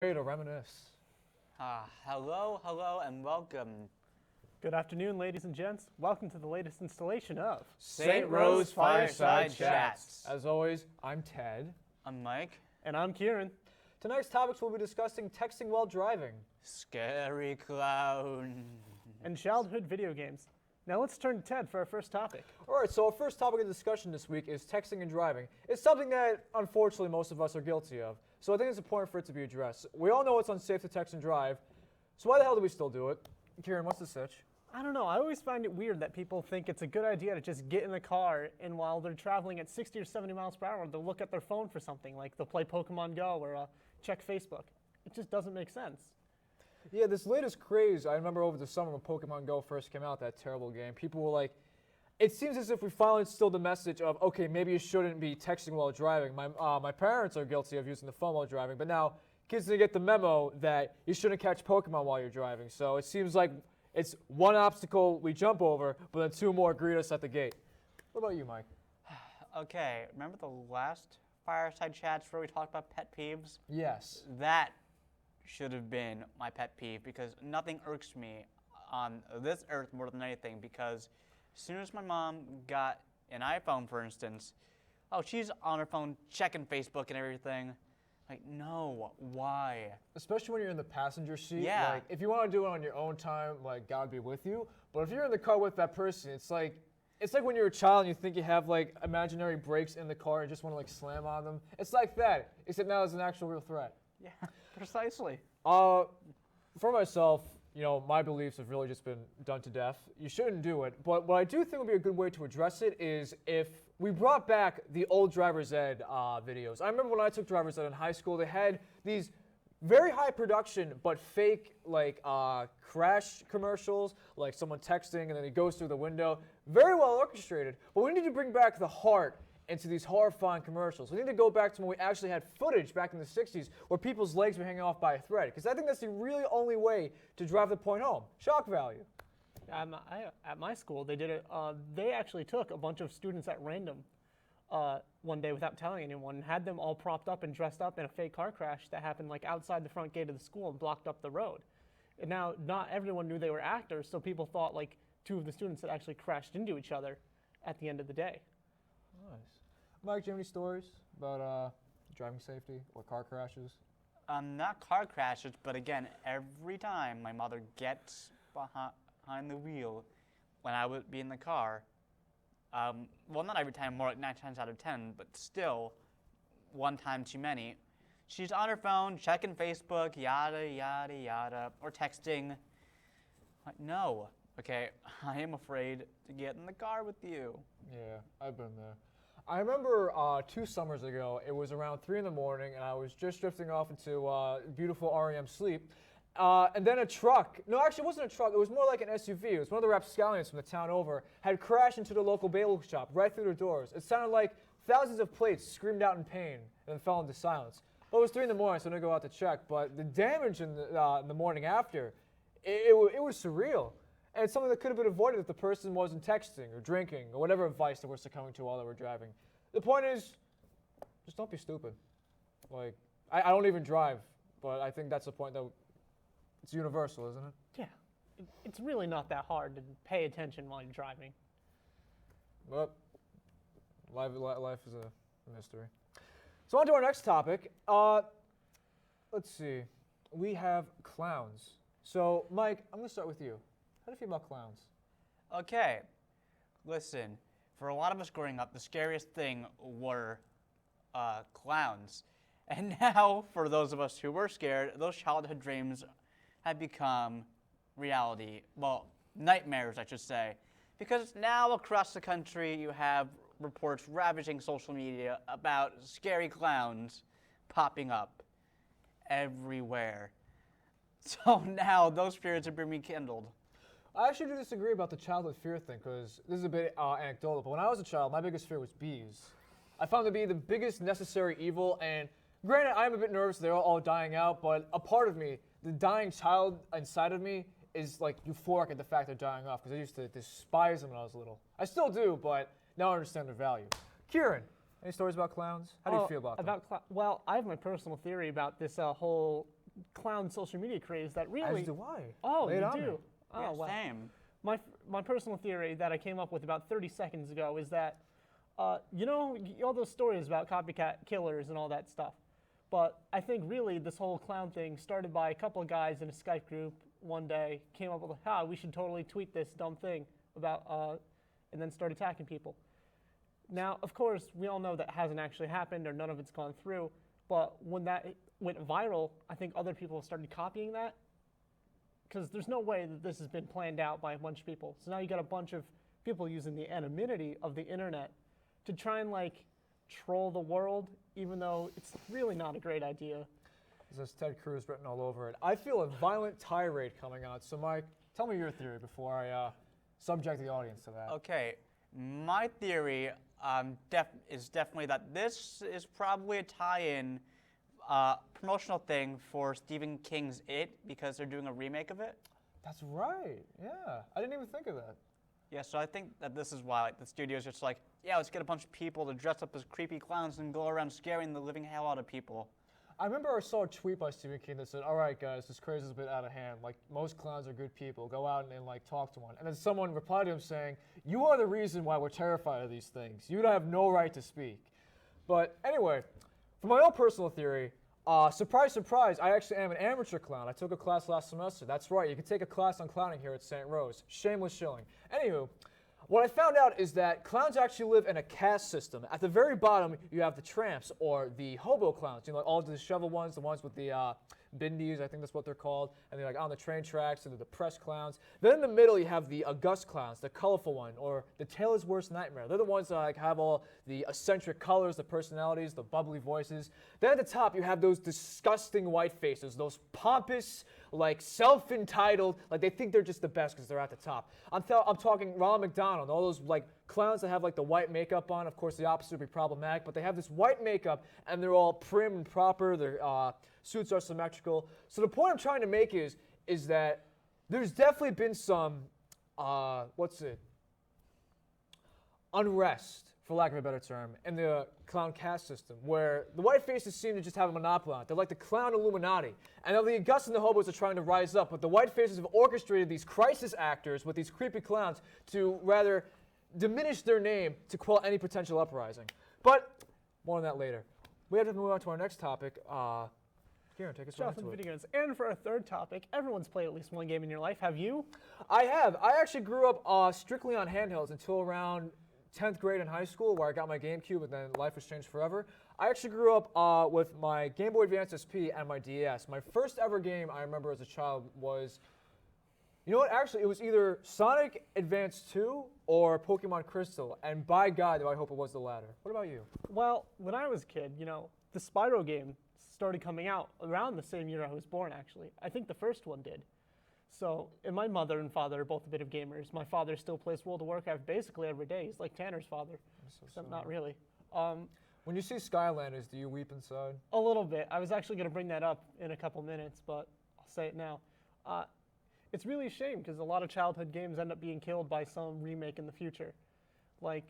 Ready to reminisce. Hello, and welcome. Good afternoon, ladies and gents. Welcome to the latest installation of St. Rose Fireside Chats. As always, I'm Ted. I'm Mike. And I'm Kieran. Tonight's topics we'll be discussing texting while driving. Scary clown. And childhood video games. Now let's turn to Ted for our first topic. All right, so our first topic of discussion this week is texting and driving. It's something that, unfortunately, most of us are guilty of. So I think it's important for it to be addressed. We all know it's unsafe to text and drive. So why the hell do we still do it? Kieran, what's the sitch? I don't know. I always find it weird that people think it's a good idea to just get in the car and while they're traveling at 60 or 70 miles per hour, they'll look at their phone for something, like they'll play Pokemon Go or check Facebook. It just doesn't make sense. Yeah, this latest craze, I remember over the summer when Pokemon Go first came out, that terrible game, people were like, it seems as if we finally instilled the message of, okay, maybe you shouldn't be texting while driving. My parents are guilty of using the phone while driving, but now kids didn't get the memo that you shouldn't catch Pokemon while you're driving. So it seems like it's one obstacle we jump over, but then two more greet us at the gate. What about you, Mike? Okay, remember the last Fireside Chats where we talked about pet peeves? Yes. That should have been my pet peeve because nothing irks me on this earth more than anything because as soon as my mom got an iPhone, for instance, oh, she's on her phone checking Facebook and everything. Like, no, why? Especially when you're in the passenger seat. Yeah. Like, if you want to do it on your own time, like, God be with you. But if you're in the car with that person, it's like when you're a child and you think you have, like, imaginary brakes in the car and just want to, like, slam on them. It's like that, except now it's an actual real threat. Yeah, precisely. For myself, you know, my beliefs have really just been done to death. You shouldn't do it. But what I do think would be a good way to address it is if we brought back the old driver's ed videos. I remember when I took driver's ed in high school, they had these very high production but fake like crash commercials, like someone texting and then he goes through the window. Very well orchestrated. But we need to bring back the heart into these horrifying commercials. We need to go back to when we actually had footage back in the 60s where people's legs were hanging off by a thread. Because I think that's the really only way to drive the point home. Shock value. At my school, they did it. They actually took a bunch of students at random one day without telling anyone and had them all propped up and dressed up in a fake car crash that happened like outside the front gate of the school and blocked up the road. And now, not everyone knew they were actors, so people thought like two of the students had actually crashed into each other at the end of the day. Nice. Mike, do you have any stories about driving safety or car crashes? Not car crashes, but again, every time my mother gets behind the wheel when I would be in the car, well, not every time, more like 9 times out of 10, but still, one time too many, she's on her phone, checking Facebook, yada, yada, yada, or texting. Like, no, okay, I am afraid to get in the car with you. Yeah, I've been there. I remember 2 summers ago, it was around 3 in the morning, and I was just drifting off into beautiful REM sleep. And then a truck, no, actually it wasn't a truck, it was more like an SUV. It was one of the rapscallions from the town over, had crashed into the local bagel shop right through the doors. It sounded like thousands of plates screamed out in pain and then fell into silence. But it was 3 in the morning, so I didn't go out to check. But the damage in the morning after, it was surreal. And it's something that could have been avoided if the person wasn't texting or drinking or whatever vice they were succumbing to while they were driving. The point is, just don't be stupid. Like, I don't even drive, but I think that's the point that it's universal, isn't it? Yeah, it's really not that hard to pay attention while you're driving. But life is a mystery. So on to our next topic. Let's see. We have clowns. So, Mike, I'm going to start with you. How do you feel about clowns? Okay, listen, for a lot of us growing up, the scariest thing were clowns. And now, for those of us who were scared, those childhood dreams have become reality. Well, nightmares, I should say. Because now across the country, you have reports ravaging social media about scary clowns popping up everywhere. So now, those fears are being rekindled. I actually do disagree about the childhood fear thing because this is a bit anecdotal, but when I was a child, my biggest fear was bees. I found them to be the biggest necessary evil, and granted, I'm a bit nervous they're all dying out, but a part of me, the dying child inside of me, is like euphoric at the fact they're dying off because I used to despise them when I was little. I still do, but now I understand their value. Kieran, any stories about clowns? How do you feel about them? Well, I have my personal theory about this whole clown social media craze that really. As do I. Oh, Lay it you on me. do. Oh, Yeah, wow. same. My personal theory that I came up with about 30 seconds ago is that, you know, all those stories about copycat killers and all that stuff. But I think really this whole clown thing started by a couple of guys in a Skype group one day, came up with, we should totally tweet this dumb thing about, and then start attacking people. Now, of course, we all know that hasn't actually happened or none of it's gone through. But when that went viral, I think other people started copying that. Because there's no way that this has been planned out by a bunch of people. So now you got a bunch of people using the anonymity of the internet to try and like troll the world, even though it's really not a great idea. This is Ted Cruz written all over it. I feel a violent tirade coming out. So, Mike, tell me your theory before I subject the audience to that. Okay, my theory is definitely that this is probably a tie-in promotional thing for Stephen King's It, because they're doing a remake of it. That's right. Yeah. I didn't even think of that. Yeah, so I think that this is why the studio's just like, yeah, let's get a bunch of people to dress up as creepy clowns and go around scaring the living hell out of people. I remember I saw a tweet by Stephen King that said, all right, guys, this craze is a bit out of hand. Like, most clowns are good people. Go out and like, talk to one. And then someone replied to him saying, you are the reason why we're terrified of these things. You have no right to speak. But anyway, for my own personal theory, surprise, surprise, I actually am an amateur clown. I took a class last semester. That's right, you can take a class on clowning here at St. Rose. Shameless shilling. Anywho, what I found out is that clowns actually live in a caste system. At the very bottom, you have the tramps, or the hobo clowns. You know, like all the disheveled ones, the ones with the bindies, I think that's what they're called. And they're like on the train tracks, and the depressed clowns. Then in the middle, you have the august clowns, the colorful one, or the tailor's worst nightmare. They're the ones that like have all the eccentric colors, the personalities, the bubbly voices. Then at the top, you have those disgusting white faces, those pompous, like self-entitled, like they think they're just the best because they're at the top. I'm talking Ronald McDonald, all those like clowns that have like the white makeup on. Of course, the opposite would be problematic, but they have this white makeup and they're all prim and proper. Their suits are symmetrical. So the point I'm trying to make is that there's definitely been some unrest, for lack of a better term, in the clown caste system, where the white faces seem to just have a monopoly on it. They're like the clown Illuminati. And now the Augusts and the hobos are trying to rise up, but the white faces have orchestrated these crisis actors with these creepy clowns to rather diminish their name to quell any potential uprising. But more on that later. We have to move on to our next topic. Kieran, take us right Stuff in into it. video games. And for our third topic, everyone's played at least one game in your life. Have you? I have. I actually grew up strictly on handhelds until around 10th grade in high school, where I got my GameCube, and then life was changed forever. I actually grew up with my Game Boy Advance SP and my DS. My first ever game I remember as a child was, you know what, actually, it was either Sonic Advance 2 or Pokemon Crystal, and by God, do I hope it was the latter. What about you? Well, when I was a kid, you know, the Spyro game started coming out around the same year I was born, actually. I think the first one did. So, and my mother and father are both a bit of gamers. My father still plays World of Warcraft basically every day. He's like Tanner's father, except not really. When you see Skylanders, do you weep inside? A little bit. I was actually going to bring that up in a couple minutes, but I'll say it now. It's really a shame because a lot of childhood games end up being killed by some remake in the future, like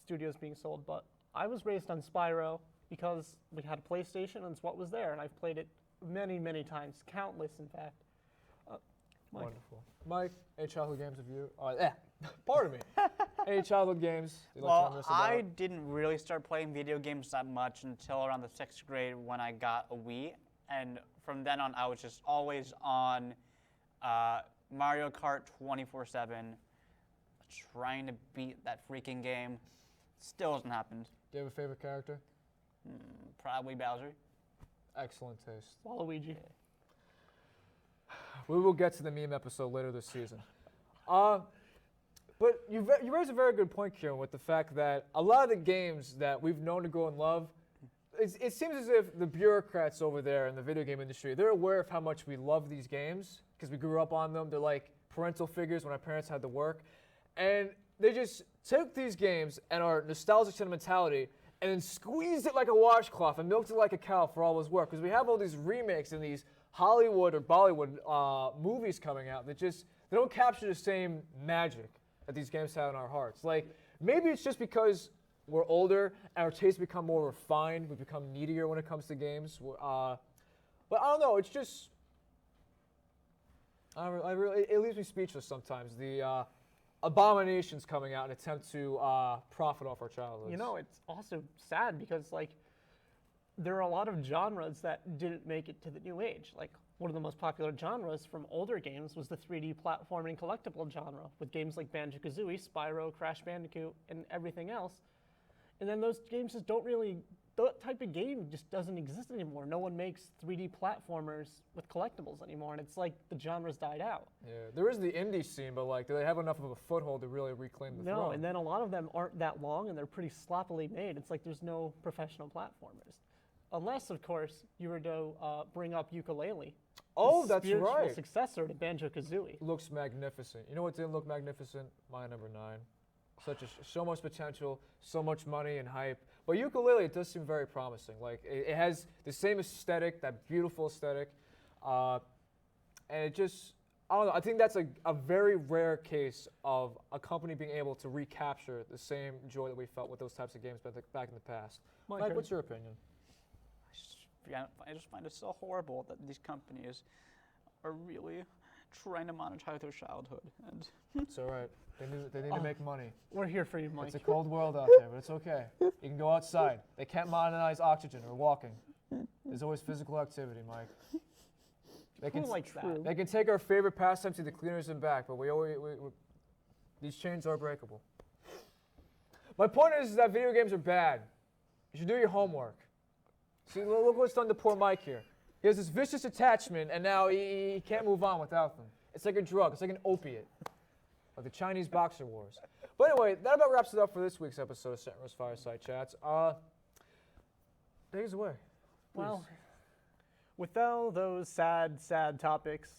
studios being sold. But I was raised on Spyro because we had a PlayStation and it's what was there, and I've played it many, many times, countless in fact. Mike. Wonderful. Mike, any childhood games of you? Pardon me. Any childhood games you'd like to Well, reminisce about? I didn't really start playing video games that much until around the 6th grade when I got a Wii. And from then on, I was just always on Mario Kart 24/7, trying to beat that freaking game. Still hasn't happened. Do you have a favorite character? Probably Bowser. Excellent taste. Waluigi. We will get to the meme episode later this season. But you raise a very good point, Kieran, with the fact that a lot of the games that we've known to grow and love, it seems as if the bureaucrats over there in the video game industry, they're aware of how much we love these games because we grew up on them. They're like parental figures when our parents had to work. And they just took these games and our nostalgic sentimentality and then squeezed it like a washcloth and milked it like a cow for all it was worth. Because we have all these remakes and these Hollywood or Bollywood movies coming out that just, they don't capture the same magic that these games have in our hearts. Like, maybe it's just because we're older and our tastes become more refined, we become needier when it comes to games. But I don't know. It's just I really it leaves me speechless sometimes. The abominations coming out in attempt to profit off our childhoods. You know, it's also sad because like there are a lot of genres that didn't make it to the new age. Like one of the most popular genres from older games was the 3D platforming collectible genre, with games like Banjo-Kazooie, Spyro, Crash Bandicoot, and everything else. And then those games just don't really, that type of game just doesn't exist anymore. No one makes 3D platformers with collectibles anymore, and it's like the genre's died out. Yeah, there is the indie scene, but like, do they have enough of a foothold to really reclaim the throne? No, and then a lot of them aren't that long, and they're pretty sloppily made. It's like there's no professional platformers. Unless, of course, you were to bring up Ukulele. Oh, the that's spiritual right. successor to Banjo-Kazooie. Looks magnificent. You know what didn't look magnificent? My number 9. So much potential, so much money and hype. But ukulele, it does seem very promising. Like it has the same aesthetic, that beautiful aesthetic, and it just, I don't know. I think that's a very rare case of a company being able to recapture the same joy that we felt with those types of games back in the past. Mike, what's your opinion? I just find it so horrible that these companies are really trying to monetize their childhood. And It's all right. They need to make money. We're here for you, Mike. It's a cold world out there, but it's okay. You can go outside. They can't monetize oxygen or walking. There's always physical activity, Mike. Who likes that? They can take our favorite pastime to the cleaners and back, but these chains are breakable. My point is that video games are bad. You should do your homework. See, look what's done to poor Mike here. He has this vicious attachment, and now he can't move on without them. It's like a drug. It's like an opiate. Like the Chinese boxer wars. But anyway, that about wraps it up for this week's episode of St. Rose Fireside Chats. Take us away. Well, with all those sad topics.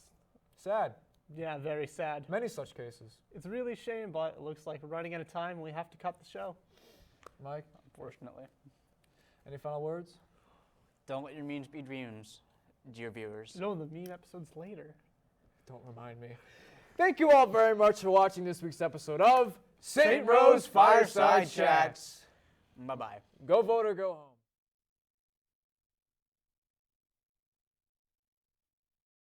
Sad. Yeah, very sad. Many such cases. It's really a shame, but it looks like we're running out of time and we have to cut the show. Mike, unfortunately, any final words? Don't let your memes be dreams, dear viewers. No, the meme episode's later. Don't remind me. Thank you all very much for watching this week's episode of St. Rose Fireside Chats. Bye-bye. Go vote or go home.